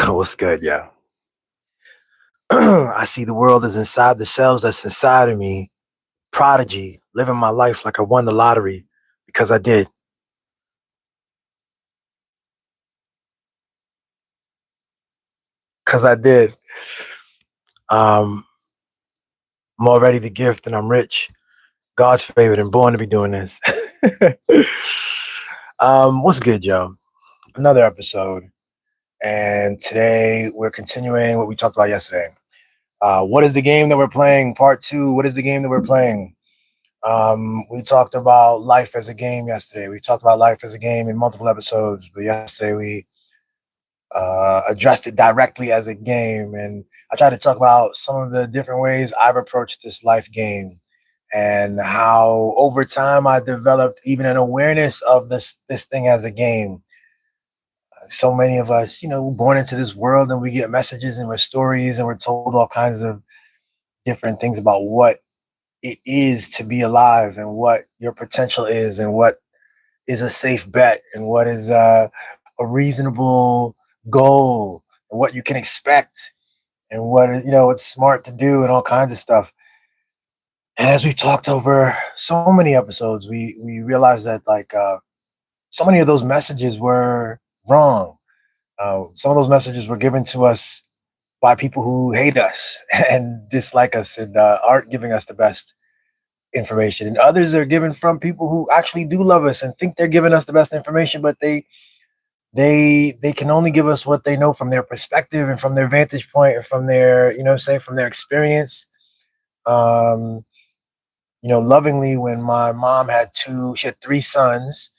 What's good, yeah? I see the world as inside the cells that's inside of me. Prodigy, living my life like I won the lottery because I did. Because I did. Um, I'm already the gift and I'm rich. God's favorite and born to be doing this. What's good, yo? Another episode. And today we're continuing what we talked about yesterday. What is the game that we're playing? Part two. What is the game that we're playing? We talked about life as a game yesterday. We talked about life as a game in multiple episodes, but yesterday we addressed it directly as a game. And I tried to talk about some of the different ways I've approached this life game and how over time I developed even an awareness of this thing as a game. So many of us, born into this world and we get messages and we're stories and we're told all kinds of different things about what it is to be alive and what your potential is and what is a safe bet and what is a reasonable goal and what you can expect and what's smart to do and all kinds of stuff. And as we talked over so many episodes, we realized that so many of those messages were wrong. Some of those messages were given to us by people who hate us and dislike us and aren't giving us the best information, and others are given from people who actually do love us and think they're giving us the best information, but they can only give us what they know from their perspective and from their vantage point and from their from their experience. um Lovingly, when my mom she had three sons,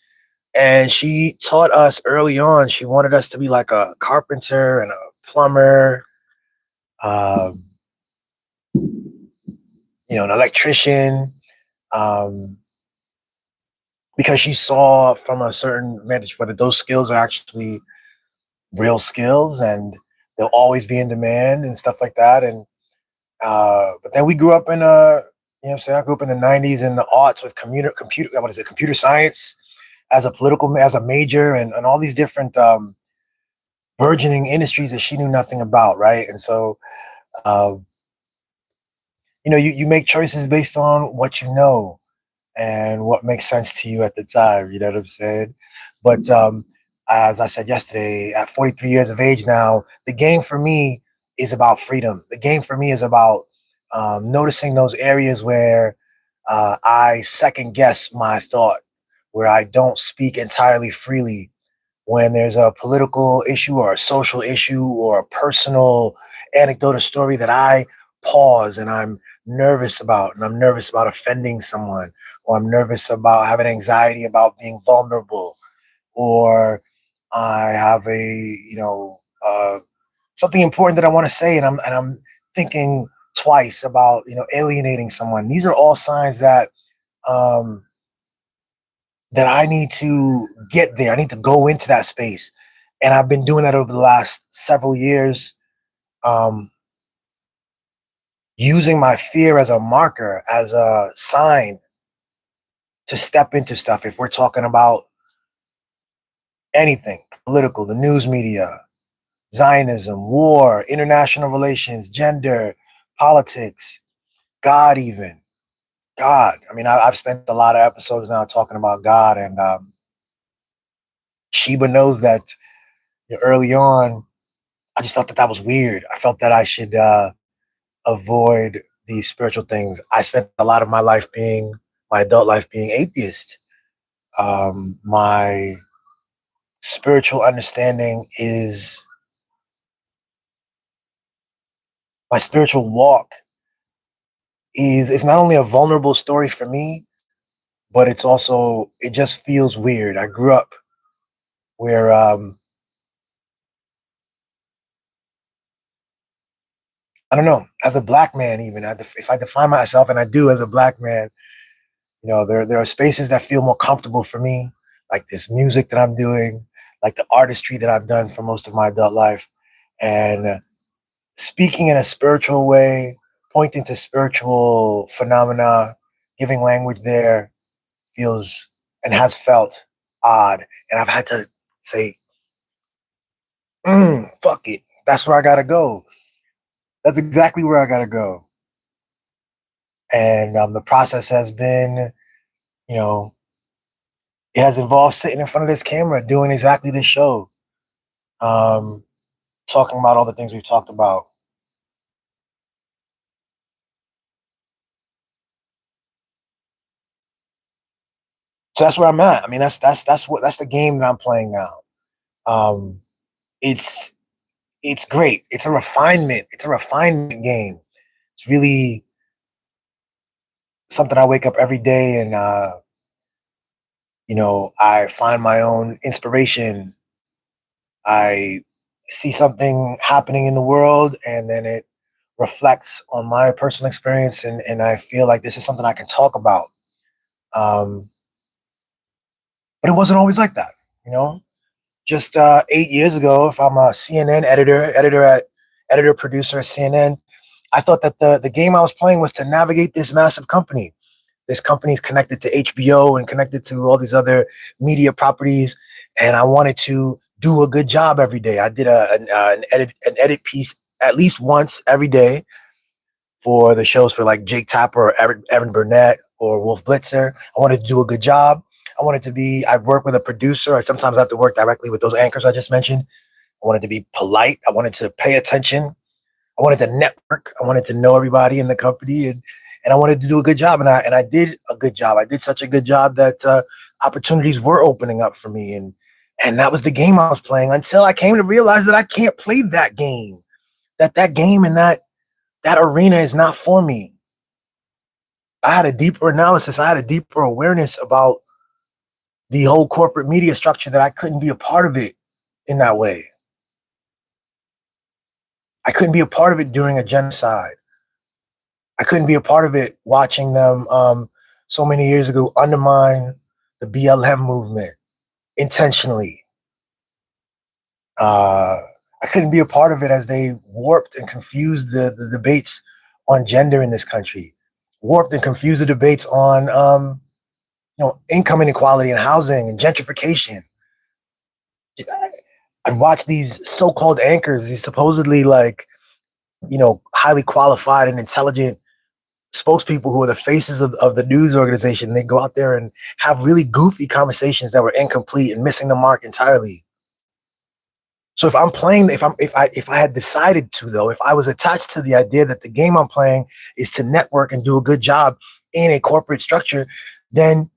and she taught us early on, she wanted us to be like a carpenter and a plumber, um an electrician, um because she saw from a certain vantage point that those skills are actually real skills and they'll always be in demand and stuff like that. And but then we grew up in I grew up in the 90s and the aughts with computer science as a major, and all these different burgeoning industries that she knew nothing about, right? And so uh, you make choices based on what you know and what makes sense to you at the time. You know what I'm saying? But as I said yesterday, at 43 years of age now, the game for me is about freedom. The game for me is about noticing those areas where I second guess my thought, where I don't speak entirely freely. When there's a political issue or a social issue or a personal anecdote or story that I pause and I'm nervous about, and I'm nervous about offending someone, or I'm nervous about having anxiety about being vulnerable, or I have something important that I want to say, and I'm thinking twice about alienating someone. These are all signs um, that I need to get there. I need to go into that space. And I've been doing that over the last several years, um, using my fear as a marker, as a sign to step into stuff. If we're talking about anything political, the news media, Zionism, war, international relations, gender, politics, God, even God. I mean, I've spent a lot of episodes now talking about God, and Sheba knows that early on, I just felt that that was weird. I felt that I should avoid these spiritual things. I spent a lot of my adult life being atheist. My spiritual understanding is my spiritual walk is it's not only a vulnerable story for me, but it just feels weird. I grew up where I don't know, as a black man, even if I define myself, and I do as a black man, there are spaces that feel more comfortable for me, like this music that I'm doing, like the artistry that I've done for most of my adult life, and speaking in a spiritual way, pointing to spiritual phenomena, giving language there feels and has felt odd, and I've had to say, fuck it. That's where I gotta go. That's exactly where I gotta go. And the process has been, you know, it has involved sitting in front of this camera doing exactly this show, um, talking about all the things we've talked about. So that's where I'm at. I mean, that's the game that I'm playing now. Um, it's it's great. It's a refinement. It's a refinement game. It's really something I wake up every day and I find my own inspiration. I see something happening in the world and then it reflects on my personal experience and I feel like this is something I can talk about. Um, but it wasn't always like that, you know. Just 8 years ago, if I'm a CNN editor producer at CNN, I thought that the game I was playing was to navigate this massive company. This company is connected to HBO and connected to all these other media properties, and I wanted to do a good job every day. I did an edit piece at least once every day for the shows for like Jake Tapper or Evan Burnett or Wolf Blitzer. I wanted to do a good job. I've worked with a producer. I sometimes have to work directly with those anchors I just mentioned. I wanted to be polite. I wanted to pay attention. I wanted to network. I wanted to know everybody in the company, and I wanted to do a good job. And I did a good job. I did such a good job that opportunities were opening up for me, and that was the game I was playing until I came to realize that I can't play that game. That game and that arena is not for me. I had a deeper analysis. I had a deeper awareness about the whole corporate media structure that I couldn't be a part of it in that way. I couldn't be a part of it during a genocide. I couldn't be a part of it watching them so many years ago undermine the BLM movement intentionally. I couldn't be a part of it as they warped and confused the debates on gender in this country, warped and confused the debates on income inequality and housing and gentrification. I watch these so-called anchors, these supposedly highly qualified and intelligent spokespeople who are the faces of the news organization. They go out there and have really goofy conversations that were incomplete and missing the mark entirely. So if I had decided to, though, if I was attached to the idea that the game I'm playing is to network and do a good job in a corporate structure, then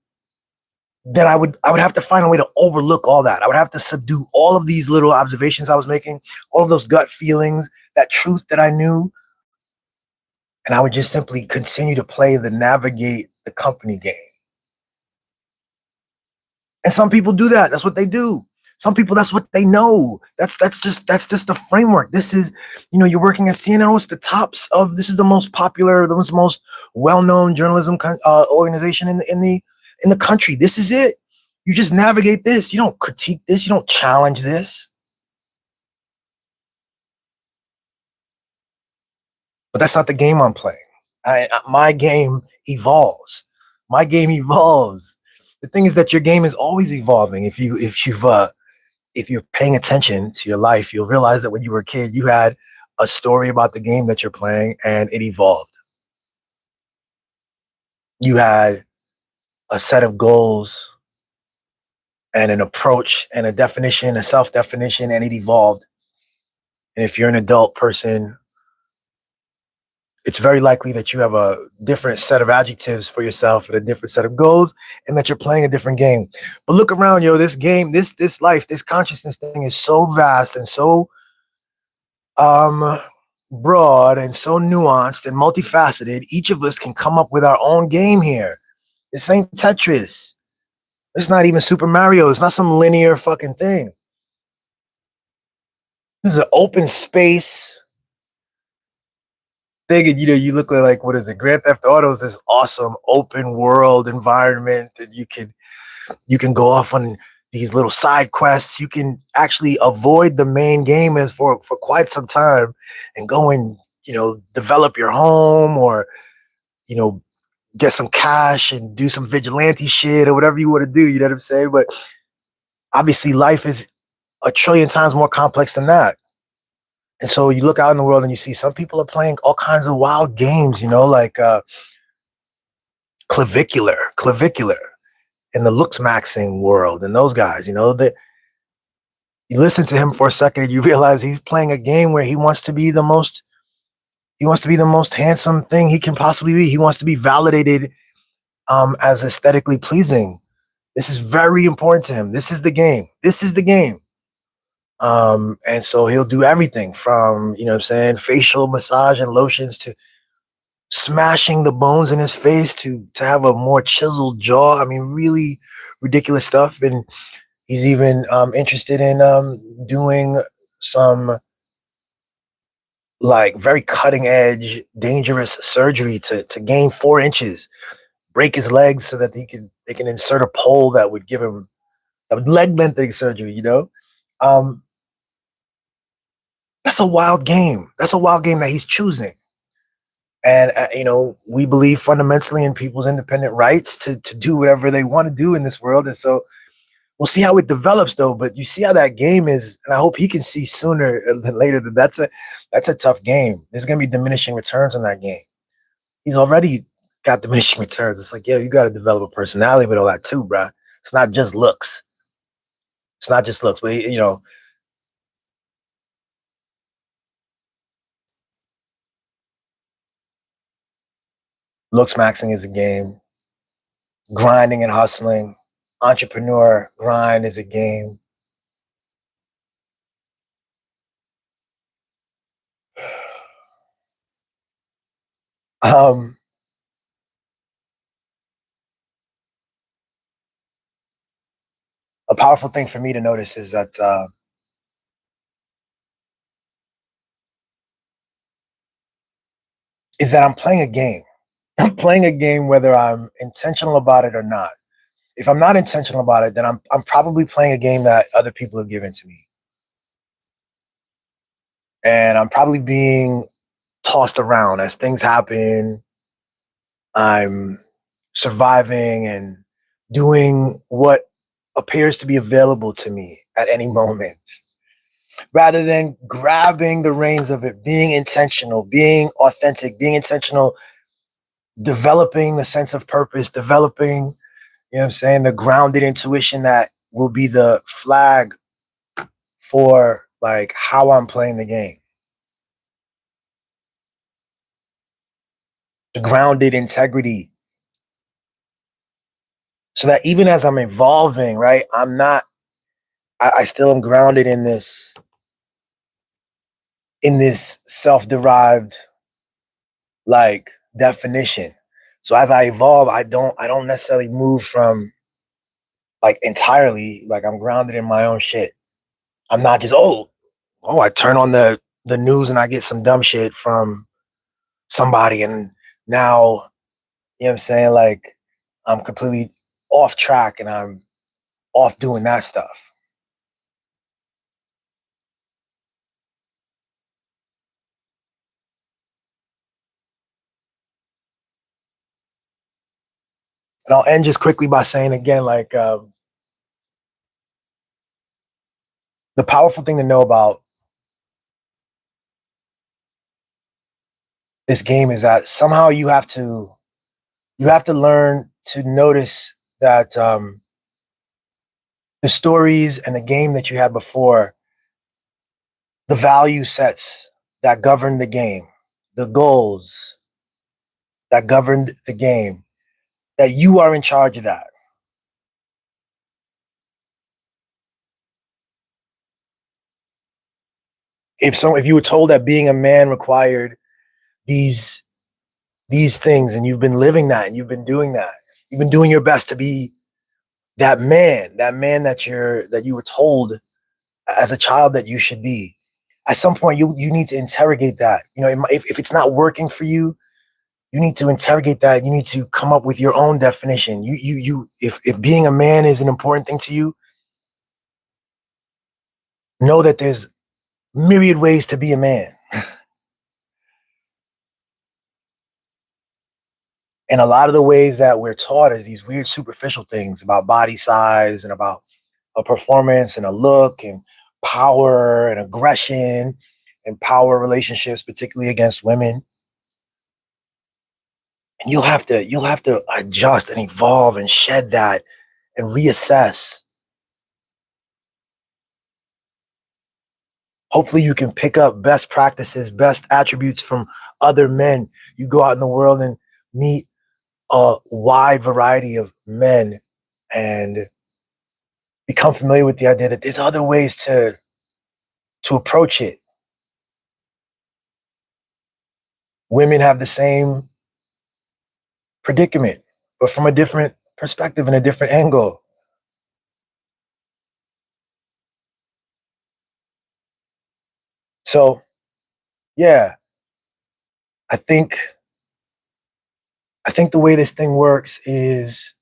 I would have to find a way to overlook all that. I would have to subdue all of these little observations I was making, all of those gut feelings, that truth that I knew, and I would just simply continue to play the navigate the company game. And some people do that. That's what they do. Some people, that's what they know. That's just the framework. This is, you're working at CNN. It's the tops of. This is the most popular, the most well-known journalism organization in the country. This is it. You just navigate this. You don't critique this. You don't challenge this. But that's not the game I'm playing. My game evolves. My game evolves. The thing is that your game is always evolving. If you're paying attention to your life, you'll realize that when you were a kid, you had a story about the game that you're playing, and it evolved. You had a set of goals and an approach and a definition, a self-definition, and it evolved. And if you're an adult person, it's very likely that you have a different set of adjectives for yourself and a different set of goals, and that you're playing a different game. But look around, this game, this life, this consciousness thing is so vast and so broad and so nuanced and multifaceted. Each of us can come up with our own game here. This ain't Tetris. It's not even Super Mario. It's not some linear fucking thing. This is an open space thing, and you look like, what is it? Grand Theft Auto is this awesome open world environment that you can go off on these little side quests. You can actually avoid the main game as for quite some time and go and develop your home, or get some cash and do some vigilante shit or whatever you want to do. You know what I'm saying? But obviously life is a trillion times more complex than that. And so you look out in the world and you see some people are playing all kinds of wild games, like clavicular in the looks maxing world, and those guys, that you listen to him for a second and you realize he's playing a game where he wants to be the most handsome thing he can possibly be. He wants to be validated as aesthetically pleasing. This is very important to him. This is the game. This is the game. And so he'll do everything from, what I'm saying, facial massage and lotions to smashing the bones in his face to have a more chiseled jaw. I mean, really ridiculous stuff. And he's even interested in doing some like very cutting edge, dangerous surgery to gain 4 inches, break his legs so that they can insert a pole that would give him a leg lengthening surgery. Um, that's a wild game. That's a wild game that he's choosing. And we believe fundamentally in people's independent rights to do whatever they want to do in this world. And so we'll see how it develops, though. But you see how that game is, and I hope he can see sooner than later that that's a tough game. There's gonna be diminishing returns on that game. He's already got diminishing returns. It's like, you got to develop a personality with all that too, bruh. It's not just looks. It's not just looks, but looks maxing is a game. Grinding and hustling, entrepreneur grind is a game. Um, a powerful thing for me to notice is that I'm playing a game. I'm playing a game whether I'm intentional about it or not. If I'm not intentional about it, then I'm probably playing a game that other people have given to me, and I'm probably being tossed around as things happen. I'm surviving and doing what appears to be available to me at any moment, rather than grabbing the reins of it, being intentional, being authentic, being intentional, developing the sense of purpose, developing, what I'm saying, the grounded intuition that will be the flag for like how I'm playing the game. The grounded integrity. So that even as I'm evolving, right, I still am grounded in this self-derived like definition. So as I evolve, I don't necessarily move from like entirely, like I'm grounded in my own shit. I'm not just I turn on the news and I get some dumb shit from somebody, and now, what I'm saying, like I'm completely off track and I'm off doing that stuff. And I'll end just quickly by saying again, like the powerful thing to know about this game is that somehow you have to learn to notice that the stories and the game that you had before, the value sets that govern the game, the goals that governed the game, that you are in charge of that. If you were told that being a man required these these things, and you've been living that and you've been doing that, you've been doing your best to be that man that you were told as a child that you should be. At some point, you need to interrogate that. If it's not working for you, you need to interrogate that. You need to come up with your own definition. If being a man is an important thing to you, know that there's myriad ways to be a man. And a lot of the ways that we're taught is these weird superficial things about body size and about a performance and a look and power and aggression. in power relationships, particularly against women. And you'll have to adjust and evolve and shed that and reassess. Hopefully you can pick up best practices, best attributes from other men. You go out in the world and meet a wide variety of men and become familiar with the idea that there's other ways to approach it. Women have the same predicament, but from a different perspective and a different angle. So, yeah, I think I think the way this thing works is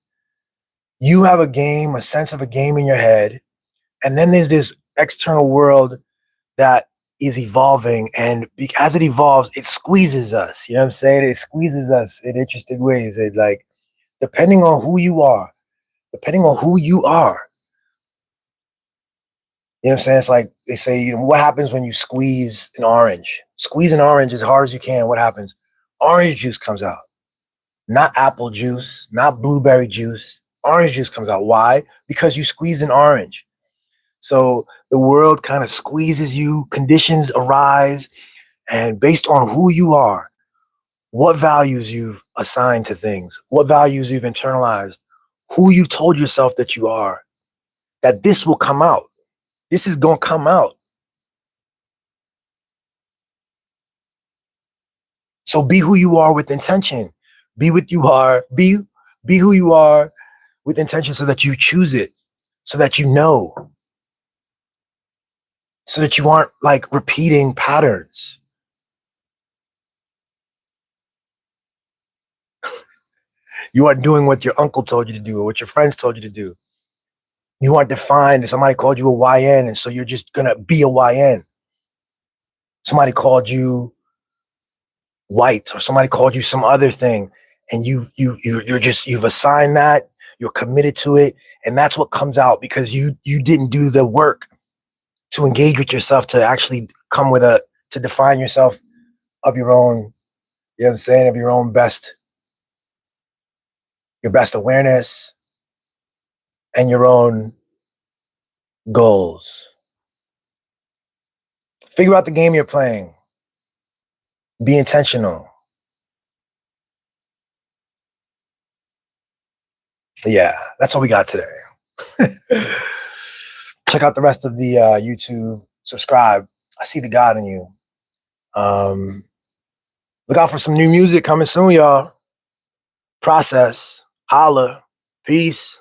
you have a game, a sense of a game in your head, and then there's this external world that is evolving, and as it evolves, it squeezes us. You know what I'm saying? It squeezes us in interesting ways. It like depending on who you are, depending on who you are. You know what I'm saying? It's like they say, what happens when you squeeze an orange? Squeeze an orange as hard as you can. What happens? Orange juice comes out, not apple juice, not blueberry juice. Orange juice comes out. Why? Because you squeeze an orange. So the world kind of squeezes you, conditions arise, and based on who you are, what values you've assigned to things, what values you've internalized, who you've told yourself that you are, that this will come out. This is going to come out. So be who you are with intention. Be what you are. Be who you are with intention so that you choose it, so that you know, so that you aren't like repeating patterns. You aren't doing what your uncle told you to do or what your friends told you to do. You aren't defined. Somebody called you a YN, and so you're just gonna be a YN. Somebody called you white, or somebody called you some other thing, and you've assigned that. You're committed to it, and that's what comes out because you didn't do the work to engage with yourself, to actually come with to define yourself of your own. You know what I'm saying? Of your own your best awareness, and your own goals. Figure out the game you're playing. Be intentional. Yeah, that's what we got today. Check out the rest of the YouTube. Subscribe. I see the God in you. Look out for some new music coming soon, y'all. Process. Holla. Peace.